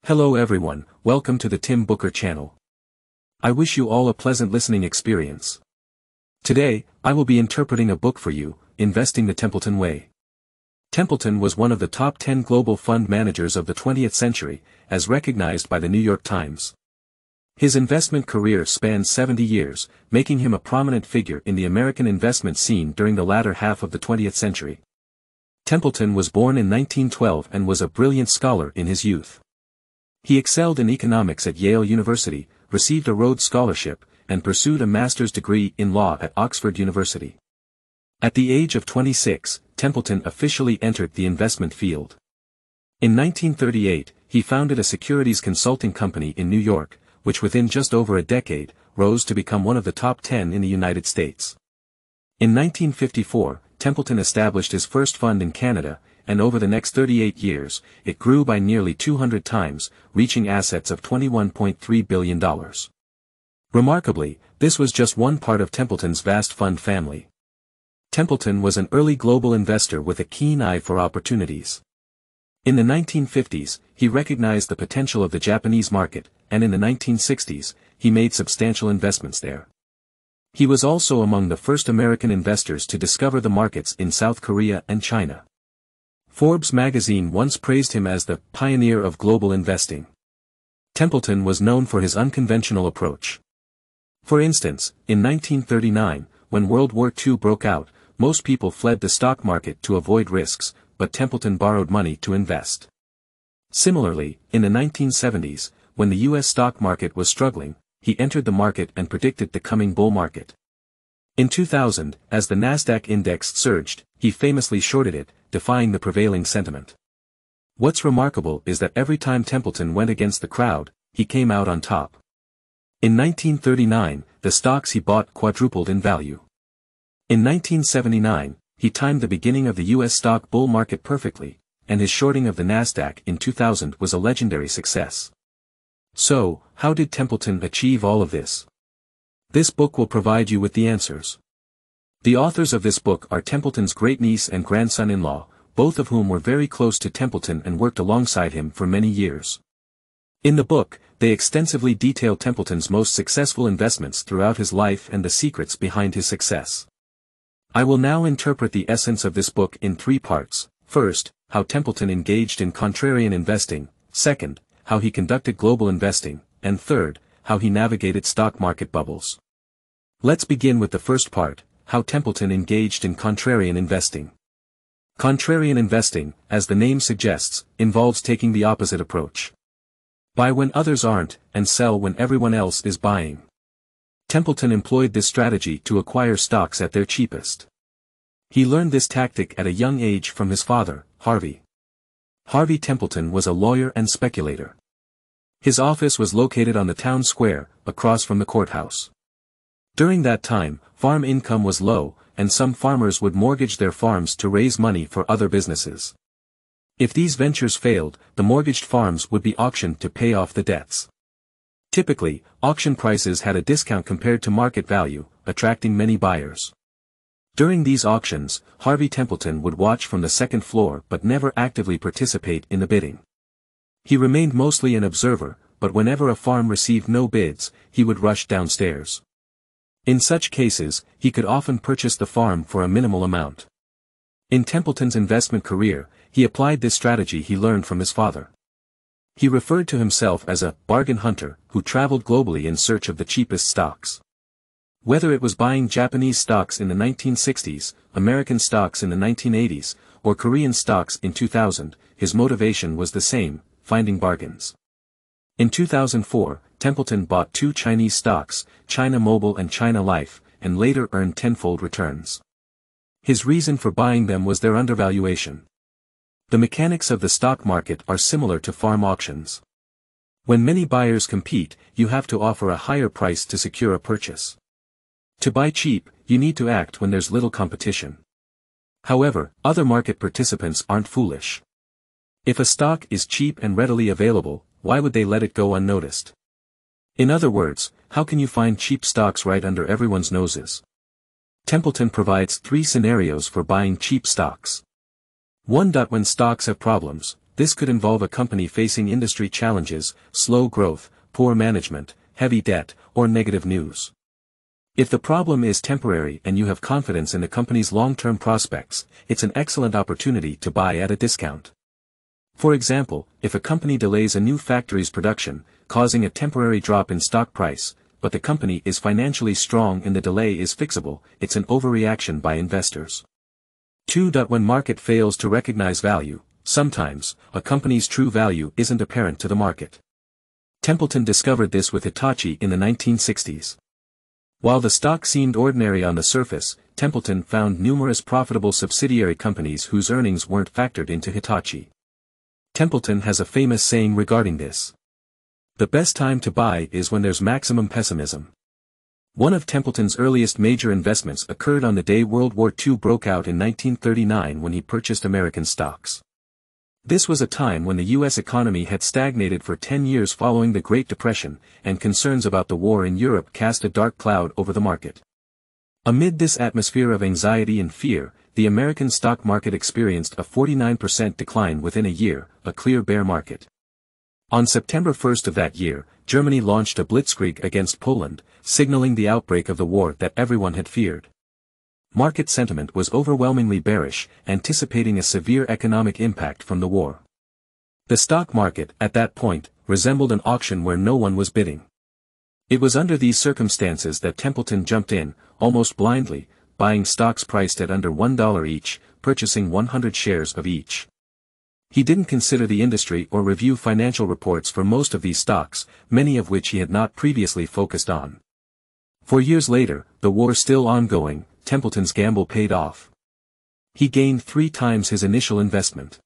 Hello everyone, welcome to the Tim Booker channel. I wish you all a pleasant listening experience. Today, I will be interpreting a book for you, Investing the Templeton Way. Templeton was one of the top 10 global fund managers of the 20th century, as recognized by the New York Times. His investment career spanned 70 years, making him a prominent figure in the American investment scene during the latter half of the 20th century. Templeton was born in 1912 and was a brilliant scholar in his youth. He excelled in economics at Yale University, received a Rhodes Scholarship, and pursued a master's degree in law at Oxford University. At the age of 26, Templeton officially entered the investment field. In 1938, he founded a securities consulting company in New York, which within just over a decade, rose to become one of the top 10 in the United States. In 1954, Templeton established his first fund in Canada, and over the next 38 years, it grew by nearly 200 times, reaching assets of $21.3 billion. Remarkably, this was just one part of Templeton's vast fund family. Templeton was an early global investor with a keen eye for opportunities. In the 1950s, he recognized the potential of the Japanese market, and in the 1960s, he made substantial investments there. He was also among the first American investors to discover the markets in South Korea and China. Forbes magazine once praised him as the pioneer of global investing. Templeton was known for his unconventional approach. For instance, in 1939, when World War II broke out, most people fled the stock market to avoid risks, but Templeton borrowed money to invest. Similarly, in the 1970s, when the U.S. stock market was struggling, he entered the market and predicted the coming bull market. In 2000, as the Nasdaq index surged, he famously shorted it, defying the prevailing sentiment. What's remarkable is that every time Templeton went against the crowd, he came out on top. In 1939, the stocks he bought quadrupled in value. In 1979, he timed the beginning of the U.S. stock bull market perfectly, and his shorting of the Nasdaq in 2000 was a legendary success. So, how did Templeton achieve all of this? This book will provide you with the answers. The authors of this book are Templeton's great-niece and grandson-in-law, both of whom were very close to Templeton and worked alongside him for many years. In the book, they extensively detail Templeton's most successful investments throughout his life and the secrets behind his success. I will now interpret the essence of this book in three parts. First, how Templeton engaged in contrarian investing. Second, how he conducted global investing. And third, how he navigated stock market bubbles. Let's begin with the first part, how Templeton engaged in contrarian investing. Contrarian investing, as the name suggests, involves taking the opposite approach. Buy when others aren't, and sell when everyone else is buying. Templeton employed this strategy to acquire stocks at their cheapest. He learned this tactic at a young age from his father, Harvey. Harvey Templeton was a lawyer and speculator. His office was located on the town square, across from the courthouse. During that time, farm income was low, and some farmers would mortgage their farms to raise money for other businesses. If these ventures failed, the mortgaged farms would be auctioned to pay off the debts. Typically, auction prices had a discount compared to market value, attracting many buyers. During these auctions, Harvey Templeton would watch from the second floor but never actively participate in the bidding. He remained mostly an observer, but whenever a farm received no bids, he would rush downstairs. In such cases, he could often purchase the farm for a minimal amount. In Templeton's investment career, he applied this strategy he learned from his father. He referred to himself as a bargain hunter who traveled globally in search of the cheapest stocks. Whether it was buying Japanese stocks in the 1960s, American stocks in the 1980s, or Korean stocks in 2000, his motivation was the same: finding bargains. In 2004, Templeton bought two Chinese stocks, China Mobile and China Life, and later earned tenfold returns. His reason for buying them was their undervaluation. The mechanics of the stock market are similar to farm auctions. When many buyers compete, you have to offer a higher price to secure a purchase. To buy cheap, you need to act when there's little competition. However, other market participants aren't foolish. If a stock is cheap and readily available, why would they let it go unnoticed? In other words, how can you find cheap stocks right under everyone's noses? Templeton provides three scenarios for buying cheap stocks. 1. When stocks have problems, this could involve a company facing industry challenges, slow growth, poor management, heavy debt, or negative news. If the problem is temporary and you have confidence in the company's long-term prospects, it's an excellent opportunity to buy at a discount. For example, if a company delays a new factory's production, causing a temporary drop in stock price, but the company is financially strong and the delay is fixable, it's an overreaction by investors. 2. When market fails to recognize value, sometimes, a company's true value isn't apparent to the market. Templeton discovered this with Hitachi in the 1960s. While the stock seemed ordinary on the surface, Templeton found numerous profitable subsidiary companies whose earnings weren't factored into Hitachi. Templeton has a famous saying regarding this. The best time to buy is when there's maximum pessimism. One of Templeton's earliest major investments occurred on the day World War II broke out in 1939 when he purchased American stocks. This was a time when the U.S. economy had stagnated for 10 years following the Great Depression, and concerns about the war in Europe cast a dark cloud over the market. Amid this atmosphere of anxiety and fear, the American stock market experienced a 49% decline within a year, a clear bear market. On September 1st of that year, Germany launched a blitzkrieg against Poland, signaling the outbreak of the war that everyone had feared. Market sentiment was overwhelmingly bearish, anticipating a severe economic impact from the war. The stock market, at that point, resembled an auction where no one was bidding. It was under these circumstances that Templeton jumped in, almost blindly, buying stocks priced at under $1 each, purchasing 100 shares of each. He didn't consider the industry or review financial reports for most of these stocks, many of which he had not previously focused on. 4 years later, the war still ongoing, Templeton's gamble paid off. He gained 3 times his initial investment.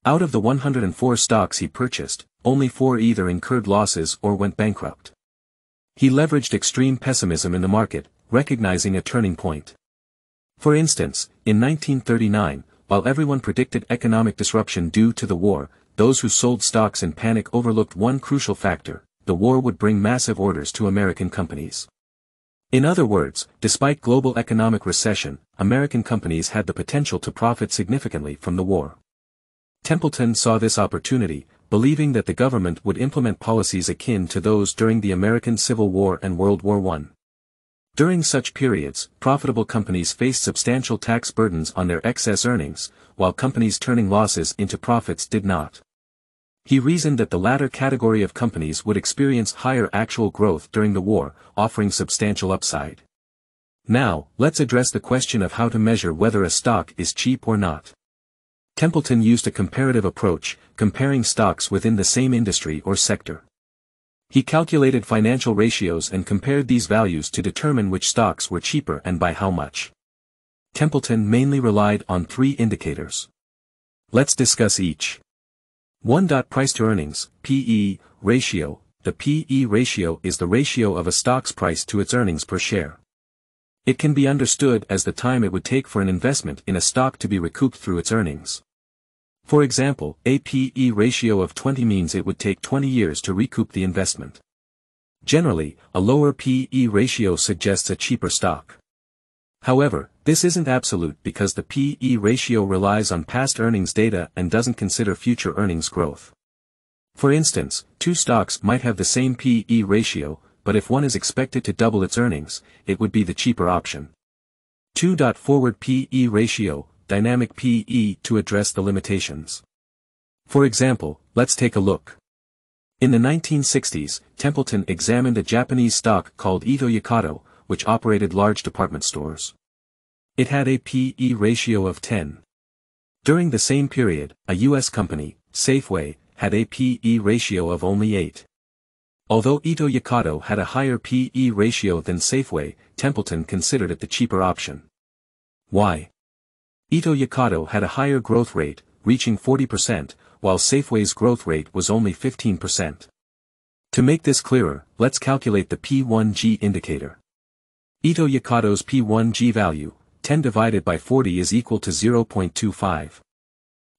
Out of the 104 stocks he purchased, only 4 either incurred losses or went bankrupt. He leveraged extreme pessimism in the market, recognizing a turning point. For instance, in 1939, while everyone predicted economic disruption due to the war, those who sold stocks in panic overlooked one crucial factor: the war would bring massive orders to American companies. In other words, despite global economic recession, American companies had the potential to profit significantly from the war. Templeton saw this opportunity, believing that the government would implement policies akin to those during the American Civil War and World War I. During such periods, profitable companies faced substantial tax burdens on their excess earnings, while companies turning losses into profits did not. He reasoned that the latter category of companies would experience higher actual growth during the war, offering substantial upside. Now, let's address the question of how to measure whether a stock is cheap or not. Templeton used a comparative approach, comparing stocks within the same industry or sector. He calculated financial ratios and compared these values to determine which stocks were cheaper and by how much. Templeton mainly relied on 3 indicators. Let's discuss each. 1. Price-to-earnings, P/E, ratio. The P/E ratio is the ratio of a stock's price to its earnings per share. It can be understood as the time it would take for an investment in a stock to be recouped through its earnings. For example, a P/E ratio of 20 means it would take 20 years to recoup the investment. Generally, a lower P/E ratio suggests a cheaper stock. However, this isn't absolute because the P/E ratio relies on past earnings data and doesn't consider future earnings growth. For instance, 2 stocks might have the same P/E ratio, but if one is expected to double its earnings, it would be the cheaper option. 2. Forward P/E ratio, dynamic P/E to address the limitations. For example, let's take a look. In the 1960s, Templeton examined a Japanese stock called Ito Yokado, which operated large department stores. It had a P/E ratio of 10. During the same period, a U.S. company, Safeway, had a P/E ratio of only 8. Although Ito Yokado had a higher P/E ratio than Safeway, Templeton considered it the cheaper option. Why? Ito Yokado had a higher growth rate, reaching 40%, while Safeway's growth rate was only 15%. To make this clearer, let's calculate the P1G indicator. Ito Yokado's P1G value, 10 divided by 40 is equal to 0.25.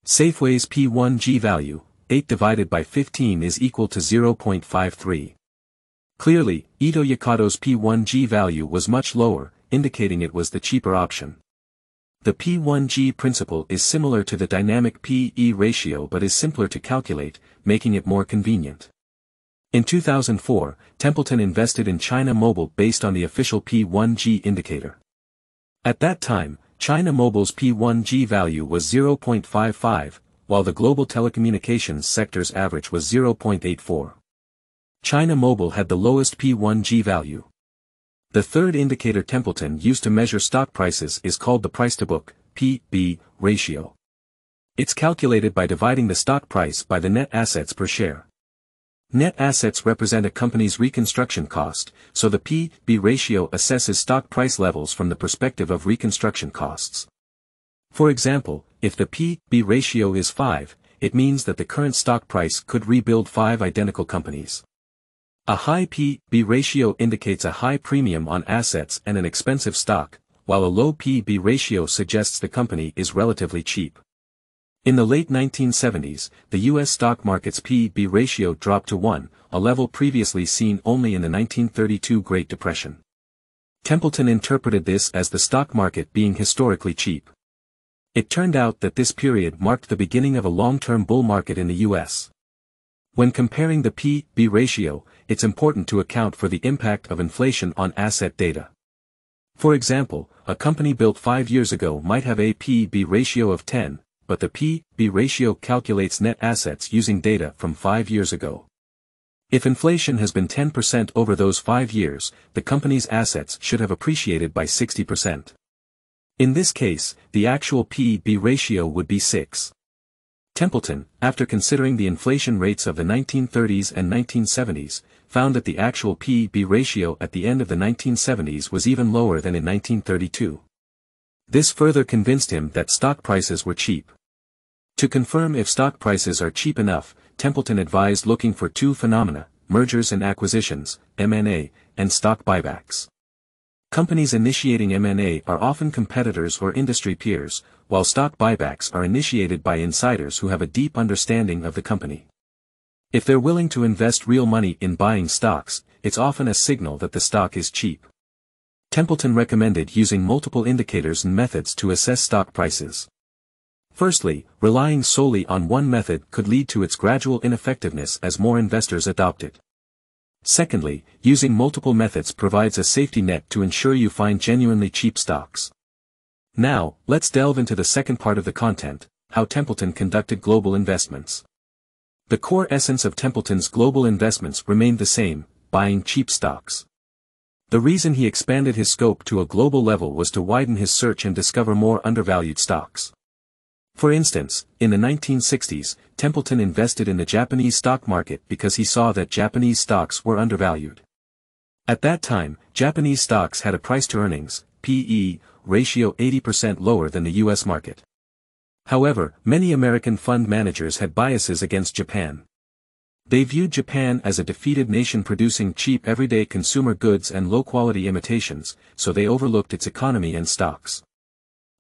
Safeway's P1G value, 8 divided by 15 is equal to 0.53. Clearly, Ito Yokado's P1G value was much lower, indicating it was the cheaper option. The P/G principle is similar to the dynamic P/E ratio but is simpler to calculate, making it more convenient. In 2004, Templeton invested in China Mobile based on the official P/G indicator. At that time, China Mobile's P/G value was 0.55, while the global telecommunications sector's average was 0.84. China Mobile had the lowest P/G value. The third indicator Templeton used to measure stock prices is called the price-to-book (P/B) ratio. It's calculated by dividing the stock price by the net assets per share. Net assets represent a company's reconstruction cost, so the P/B ratio assesses stock price levels from the perspective of reconstruction costs. For example, if the P/B ratio is 5, it means that the current stock price could rebuild 5 identical companies. A high P/B ratio indicates a high premium on assets and an expensive stock, while a low P/B ratio suggests the company is relatively cheap. In the late 1970s, the U.S. stock market's P/B ratio dropped to 1, a level previously seen only in the 1932 Great Depression. Templeton interpreted this as the stock market being historically cheap. It turned out that this period marked the beginning of a long-term bull market in the U.S. When comparing the P/B ratio, it's important to account for the impact of inflation on asset data. For example, a company built 5 years ago might have a P/B ratio of 10, but the P/B ratio calculates net assets using data from 5 years ago. If inflation has been 10% over those 5 years, the company's assets should have appreciated by 60%. In this case, the actual P/B ratio would be 6. Templeton, after considering the inflation rates of the 1930s and 1970s, found that the actual P/B ratio at the end of the 1970s was even lower than in 1932. This further convinced him that stock prices were cheap. To confirm if stock prices are cheap enough, Templeton advised looking for 2 phenomena: mergers and acquisitions, M&A, and stock buybacks. Companies initiating M&A are often competitors or industry peers, while stock buybacks are initiated by insiders who have a deep understanding of the company. If they're willing to invest real money in buying stocks, it's often a signal that the stock is cheap. Templeton recommended using multiple indicators and methods to assess stock prices. Firstly, relying solely on one method could lead to its gradual ineffectiveness as more investors adopt it. Secondly, using multiple methods provides a safety net to ensure you find genuinely cheap stocks. Now, let's delve into the second part of the content: how Templeton conducted global investments. The core essence of Templeton's global investments remained the same: buying cheap stocks. The reason he expanded his scope to a global level was to widen his search and discover more undervalued stocks. For instance, in the 1960s, Templeton invested in the Japanese stock market because he saw that Japanese stocks were undervalued. At that time, Japanese stocks had a price-to-earnings (P/E) ratio 80% lower than the U.S. market. However, many American fund managers had biases against Japan. They viewed Japan as a defeated nation producing cheap everyday consumer goods and low-quality imitations, so they overlooked its economy and stocks.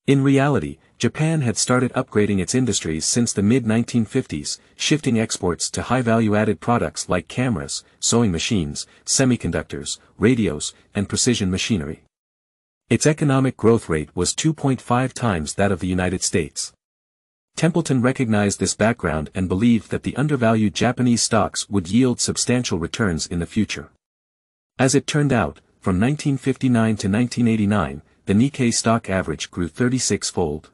In reality, Japan had started upgrading its industries since the mid-1950s, shifting exports to high-value-added products like cameras, sewing machines, semiconductors, radios, and precision machinery. Its economic growth rate was 2.5 times that of the United States. Templeton recognized this background and believed that the undervalued Japanese stocks would yield substantial returns in the future. As it turned out, from 1959 to 1989, the Nikkei stock average grew 36-fold.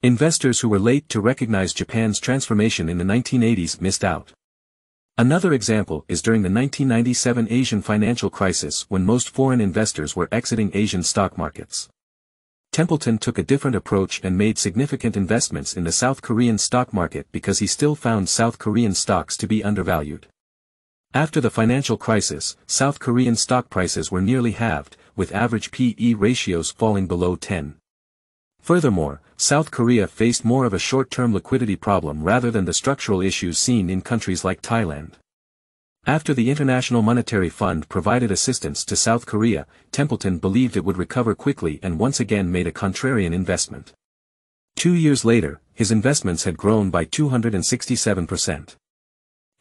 Investors who were late to recognize Japan's transformation in the 1980s missed out. Another example is during the 1997 Asian financial crisis when most foreign investors were exiting Asian stock markets. Templeton took a different approach and made significant investments in the South Korean stock market because he still found South Korean stocks to be undervalued. After the financial crisis, South Korean stock prices were nearly halved, with average P/E ratios falling below 10. Furthermore, South Korea faced more of a short-term liquidity problem rather than the structural issues seen in countries like Thailand. After the International Monetary Fund provided assistance to South Korea, Templeton believed it would recover quickly and once again made a contrarian investment. 2 years later, his investments had grown by 267%.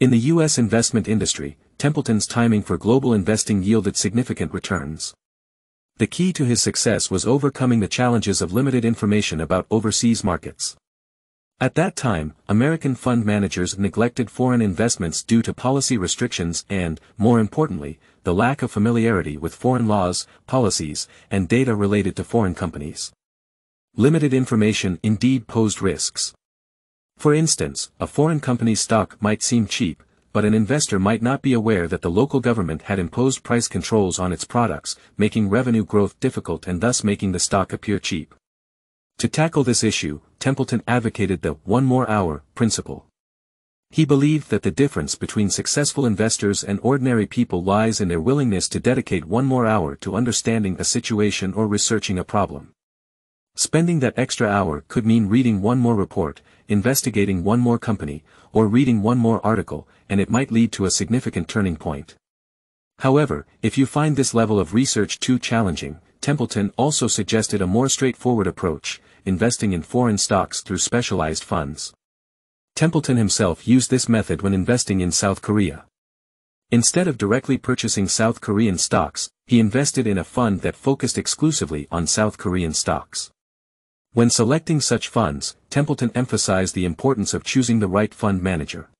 In the U.S. investment industry, Templeton's timing for global investing yielded significant returns. The key to his success was overcoming the challenges of limited information about overseas markets. At that time, American fund managers neglected foreign investments due to policy restrictions and, more importantly, the lack of familiarity with foreign laws, policies, and data related to foreign companies. Limited information indeed posed risks. For instance, a foreign company's stock might seem cheap, but an investor might not be aware that the local government had imposed price controls on its products, making revenue growth difficult and thus making the stock appear cheap. To tackle this issue, Templeton advocated the "one more hour" principle. He believed that the difference between successful investors and ordinary people lies in their willingness to dedicate one more hour to understanding a situation or researching a problem. Spending that extra hour could mean reading one more report, investigating one more company, or reading one more article, and it might lead to a significant turning point. However, if you find this level of research too challenging, Templeton also suggested a more straightforward approach, investing in foreign stocks through specialized funds. Templeton himself used this method when investing in South Korea. Instead of directly purchasing South Korean stocks, he invested in a fund that focused exclusively on South Korean stocks. When selecting such funds, Templeton emphasized the importance of choosing the right fund manager.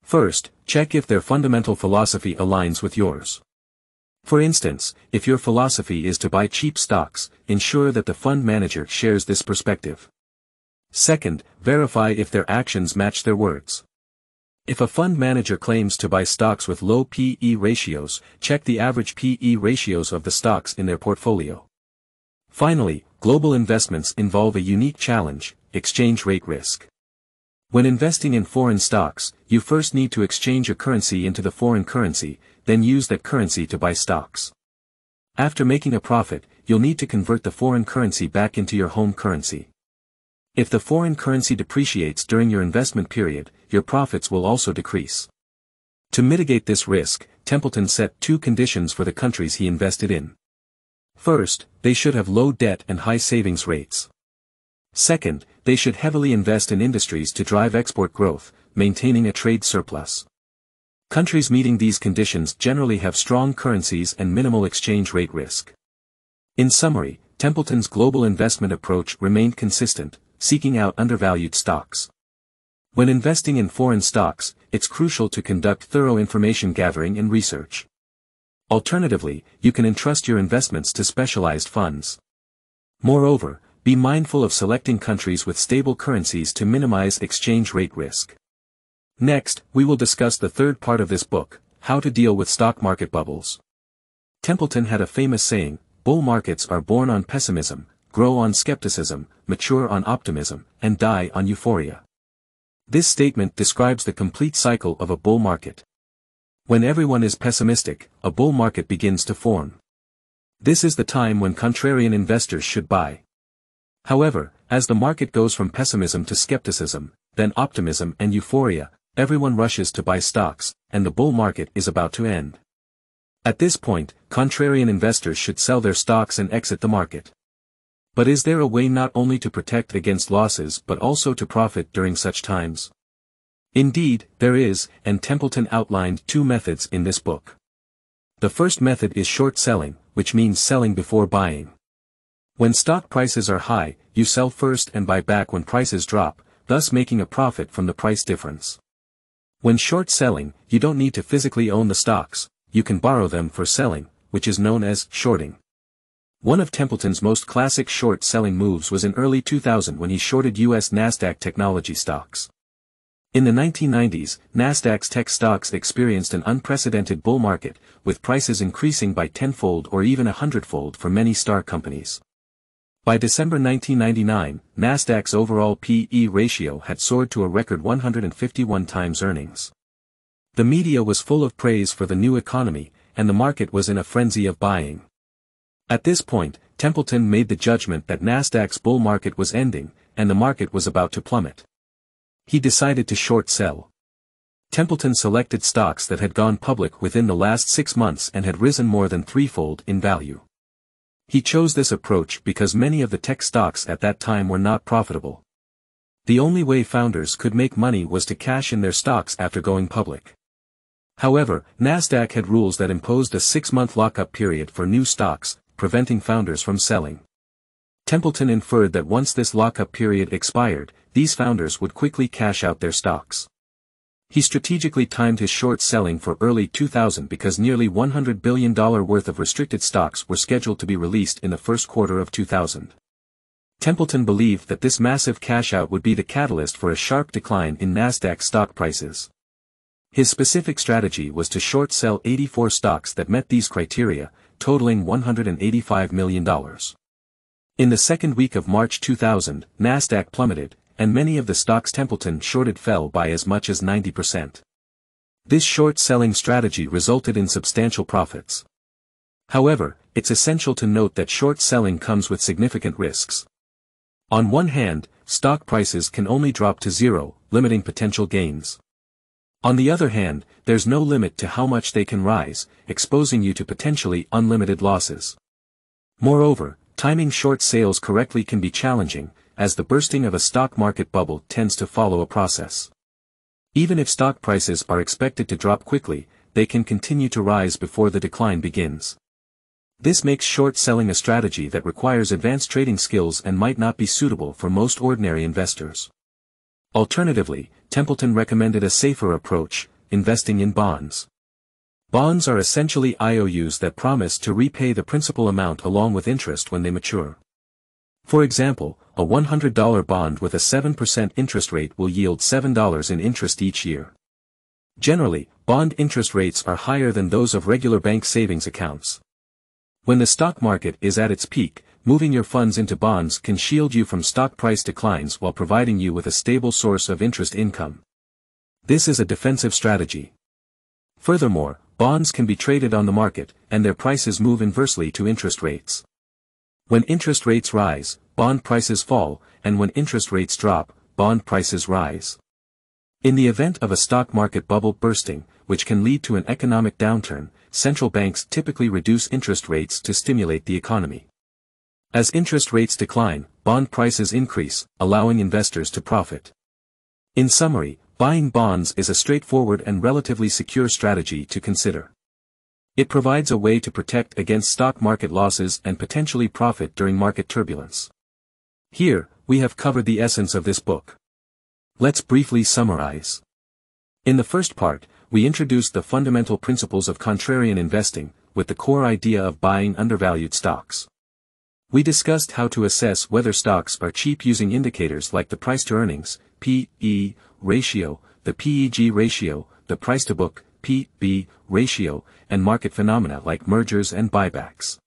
First, check if their fundamental philosophy aligns with yours. For instance, if your philosophy is to buy cheap stocks, ensure that the fund manager shares this perspective. Second, verify if their actions match their words. If a fund manager claims to buy stocks with low P/E ratios, check the average P/E ratios of the stocks in their portfolio. Finally, global investments involve a unique challenge: exchange rate risk. When investing in foreign stocks, you first need to exchange a currency into the foreign currency, then use that currency to buy stocks. After making a profit, you'll need to convert the foreign currency back into your home currency. If the foreign currency depreciates during your investment period, your profits will also decrease. To mitigate this risk, Templeton set two conditions for the countries he invested in. First, they should have low debt and high savings rates. Second, they should heavily invest in industries to drive export growth, maintaining a trade surplus. Countries meeting these conditions generally have strong currencies and minimal exchange rate risk. In summary, Templeton's global investment approach remained consistent, seeking out undervalued stocks. When investing in foreign stocks, it's crucial to conduct thorough information gathering and research. Alternatively, you can entrust your investments to specialized funds. Moreover, be mindful of selecting countries with stable currencies to minimize exchange rate risk. Next, we will discuss the third part of this book, how to deal with stock market bubbles. Templeton had a famous saying, "Bull markets are born on pessimism, grow on skepticism, mature on optimism, and die on euphoria." This statement describes the complete cycle of a bull market. When everyone is pessimistic, a bull market begins to form. This is the time when contrarian investors should buy. However, as the market goes from pessimism to skepticism, then optimism and euphoria, everyone rushes to buy stocks, and the bull market is about to end. At this point, contrarian investors should sell their stocks and exit the market. But is there a way not only to protect against losses but also to profit during such times? Indeed, there is, and Templeton outlined two methods in this book. The first method is short selling, which means selling before buying. When stock prices are high, you sell first and buy back when prices drop, thus making a profit from the price difference. When short selling, you don't need to physically own the stocks, you can borrow them for selling, which is known as shorting. One of Templeton's most classic short selling moves was in early 2000 when he shorted US Nasdaq technology stocks. In the 1990s, Nasdaq's tech stocks experienced an unprecedented bull market, with prices increasing by tenfold or even 100-fold for many star companies. By December 1999, Nasdaq's overall P/E ratio had soared to a record 151 times earnings. The media was full of praise for the new economy, and the market was in a frenzy of buying. At this point, Templeton made the judgment that Nasdaq's bull market was ending, and the market was about to plummet. He decided to short sell. Templeton selected stocks that had gone public within the last 6 months and had risen more than threefold in value. He chose this approach because many of the tech stocks at that time were not profitable. The only way founders could make money was to cash in their stocks after going public. However, Nasdaq had rules that imposed a 6-month lockup period for new stocks, preventing founders from selling. Templeton inferred that once this lockup period expired, these founders would quickly cash out their stocks. He strategically timed his short selling for early 2000 because nearly $100 billion worth of restricted stocks were scheduled to be released in the first quarter of 2000. Templeton believed that this massive cash out would be the catalyst for a sharp decline in Nasdaq stock prices. His specific strategy was to short sell 84 stocks that met these criteria, totaling $185 million. In the second week of March 2000, Nasdaq plummeted, and many of the stocks Templeton shorted fell by as much as 90%. This short-selling strategy resulted in substantial profits. However, it's essential to note that short-selling comes with significant risks. On one hand, stock prices can only drop to zero, limiting potential gains. On the other hand, there's no limit to how much they can rise, exposing you to potentially unlimited losses. Moreover, timing short sales correctly can be challenging, as the bursting of a stock market bubble tends to follow a process. Even if stock prices are expected to drop quickly, they can continue to rise before the decline begins. This makes short selling a strategy that requires advanced trading skills and might not be suitable for most ordinary investors. Alternatively, Templeton recommended a safer approach, investing in bonds. Bonds are essentially IOUs that promise to repay the principal amount along with interest when they mature. For example, a $100 bond with a 7% interest rate will yield $7 in interest each year. Generally, bond interest rates are higher than those of regular bank savings accounts. When the stock market is at its peak, moving your funds into bonds can shield you from stock price declines while providing you with a stable source of interest income. This is a defensive strategy. Furthermore, bonds can be traded on the market, and their prices move inversely to interest rates. When interest rates rise, bond prices fall, and when interest rates drop, bond prices rise. In the event of a stock market bubble bursting, which can lead to an economic downturn, central banks typically reduce interest rates to stimulate the economy. As interest rates decline, bond prices increase, allowing investors to profit. In summary, buying bonds is a straightforward and relatively secure strategy to consider. It provides a way to protect against stock market losses and potentially profit during market turbulence. Here, we have covered the essence of this book. Let's briefly summarize. In the first part, we introduced the fundamental principles of contrarian investing, with the core idea of buying undervalued stocks. We discussed how to assess whether stocks are cheap using indicators like the price-to-earnings, P/E, ratio, the PEG ratio, the price-to-book, P/B, ratio, and market phenomena like mergers and buybacks.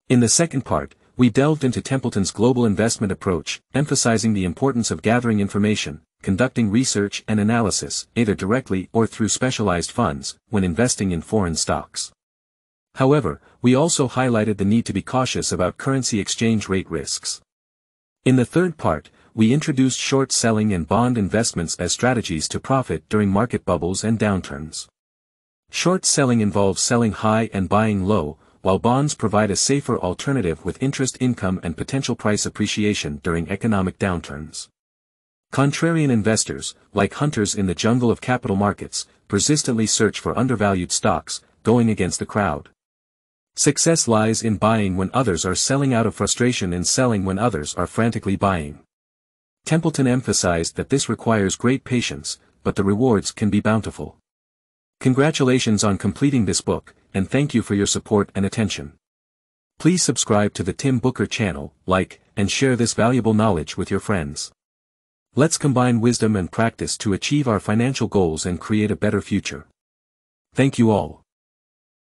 In the second part, we delved into Templeton's global investment approach, emphasizing the importance of gathering information, conducting research and analysis, either directly or through specialized funds, when investing in foreign stocks. However, we also highlighted the need to be cautious about currency exchange rate risks. In the third part, we introduced short selling and bond investments as strategies to profit during market bubbles and downturns. Short selling involves selling high and buying low, while bonds provide a safer alternative with interest income and potential price appreciation during economic downturns. Contrarian investors, like hunters in the jungle of capital markets, persistently search for undervalued stocks, going against the crowd. Success lies in buying when others are selling out of frustration and selling when others are frantically buying. Templeton emphasized that this requires great patience, but the rewards can be bountiful. Congratulations on completing this book, and thank you for your support and attention. Please subscribe to the Tim Booker channel, like, and share this valuable knowledge with your friends. Let's combine wisdom and practice to achieve our financial goals and create a better future. Thank you all.